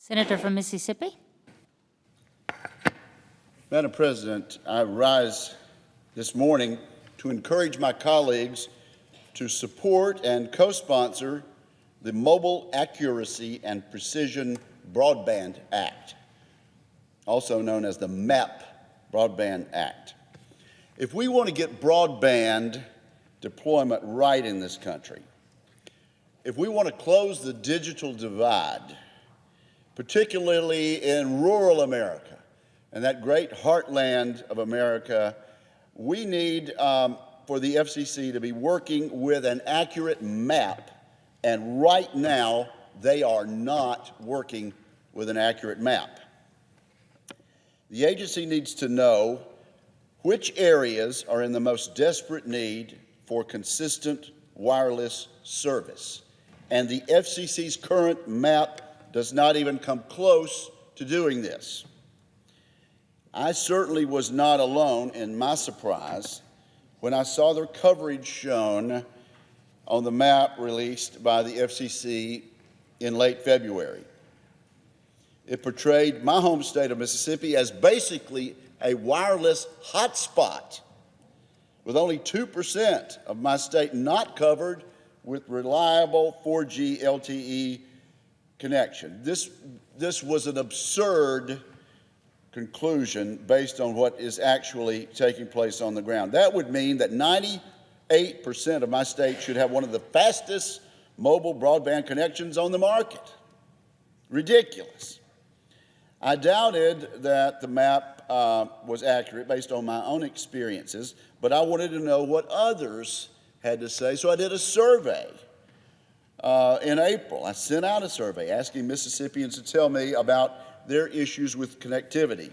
Senator from Mississippi. Madam President, I rise this morning to encourage my colleagues to support and co-sponsor the Mobile Accuracy and Precision Broadband Act, also known as the MAP Broadband Act. If we want to get broadband deployment right in this country, if we want to close the digital divide, particularly in rural America and that great heartland of America, we need for the FCC to be working with an accurate map, and right now they are not working with an accurate map. The agency needs to know which areas are in the most desperate need for consistent wireless service, and the FCC's current map does not even come close to doing this. I certainly was not alone in my surprise when I saw their coverage shown on the map released by the FCC in late February. It portrayed my home state of Mississippi as basically a wireless hotspot, with only 2% of my state not covered with reliable 4G LTE connection. This was an absurd conclusion based on what is actually taking place on the ground. That would mean that 98% of my state should have one of the fastest mobile broadband connections on the market. Ridiculous. I doubted that the map was accurate based on my own experiences, but I wanted to know what others had to say, so I did a survey. In April, I sent out a survey asking Mississippians to tell me about their issues with connectivity.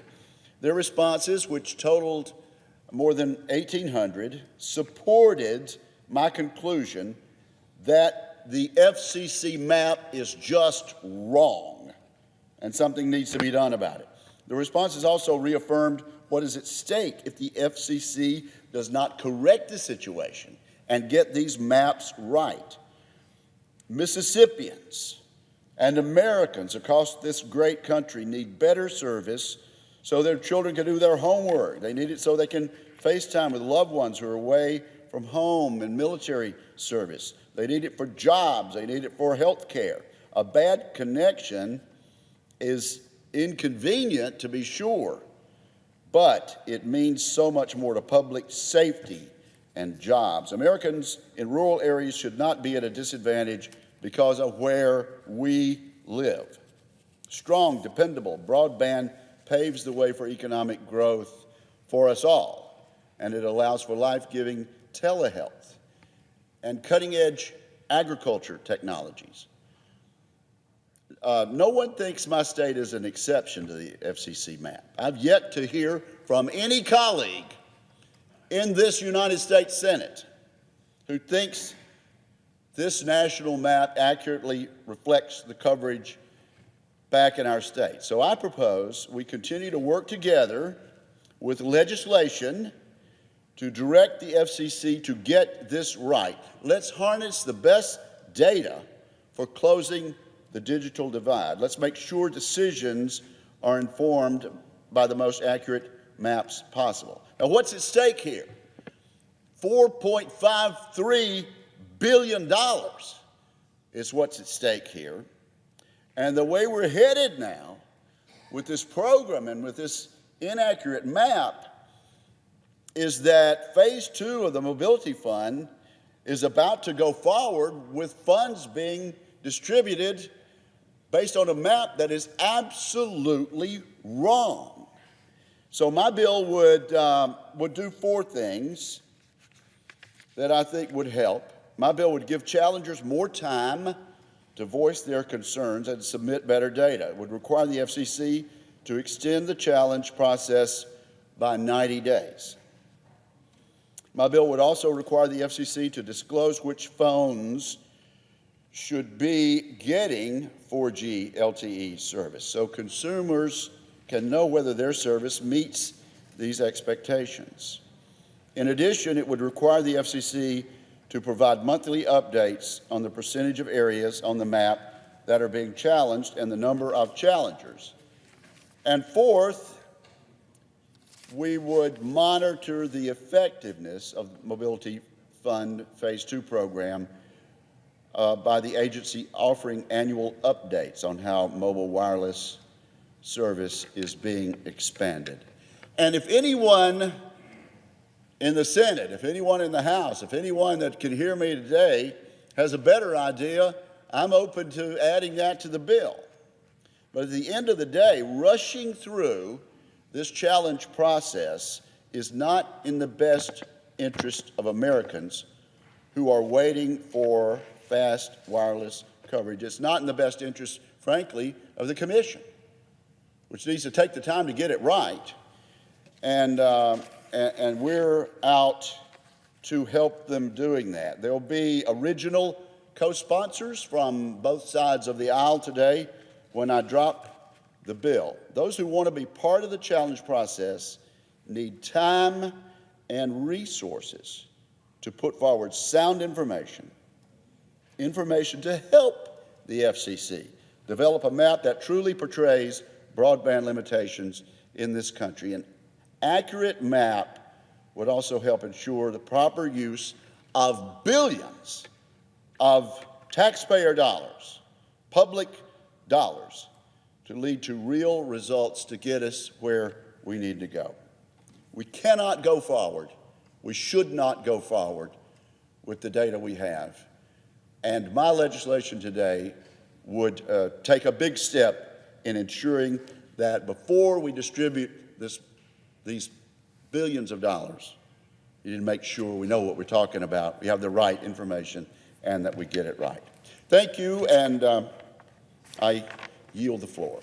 Their responses, which totaled more than 1,800, supported my conclusion that the FCC map is just wrong and something needs to be done about it. The responses also reaffirmed what is at stake if the FCC does not correct the situation and get these maps right. Mississippians and Americans across this great country need better service so their children can do their homework. They need it so they can FaceTime with loved ones who are away from home and military service. They need it for jobs. They need it for health care. A bad connection is inconvenient, to be sure, but it means so much more to public safety and jobs. Americans in rural areas should not be at a disadvantage because of where we live. Strong, dependable broadband paves the way for economic growth for us all, and it allows for life-giving telehealth and cutting-edge agriculture technologies. No one thinks my state is an exception to the FCC map. I've yet to hear from any colleague in this United States Senate who thinks this national map accurately reflects the coverage back in our state. So I propose we continue to work together with legislation to direct the FCC to get this right. Let's harness the best data for closing the digital divide. Let's make sure decisions are informed by the most accurate maps possible. Now, what's at stake here? $4.53 billion is what's at stake here. And the way we're headed now with this program and with this inaccurate map is that phase 2 of the Mobility Fund is about to go forward with funds being distributed based on a map that is absolutely wrong. So my bill would do 4 things that I think would help. My bill would give challengers more time to voice their concerns and submit better data. It would require the FCC to extend the challenge process by 90 days. My bill would also require the FCC to disclose which phones should be getting 4G LTE service so consumers can know whether their service meets these expectations. In addition, it would require the FCC to provide monthly updates on the percentage of areas on the map that are being challenged and the number of challengers. And fourth, we would monitor the effectiveness of the Mobility Fund Phase 2 program by the agency offering annual updates on how mobile wireless service is being expanded. And if anyone in the Senate, if anyone in the House, if anyone that can hear me today has a better idea, I'm open to adding that to the bill. But at the end of the day, rushing through this challenge process is not in the best interest of Americans who are waiting for fast wireless coverage. It's not in the best interest, frankly, of the Commission, which needs to take the time to get it right. And we're out to help them doing that. There'll be original co-sponsors from both sides of the aisle today when I drop the bill. Those who want to be part of the challenge process need time and resources to put forward sound information to help the FCC develop a map that truly portrays broadband limitations in this country. An accurate map would also help ensure the proper use of billions of taxpayer dollars, public dollars, to lead to real results to get us where we need to go. We cannot go forward. We should not go forward with the data we have. And my legislation today would take a big step in ensuring that before we distribute these billions of dollars, you need to make sure we know what we're talking about, we have the right information, and that we get it right. Thank you, and I yield the floor.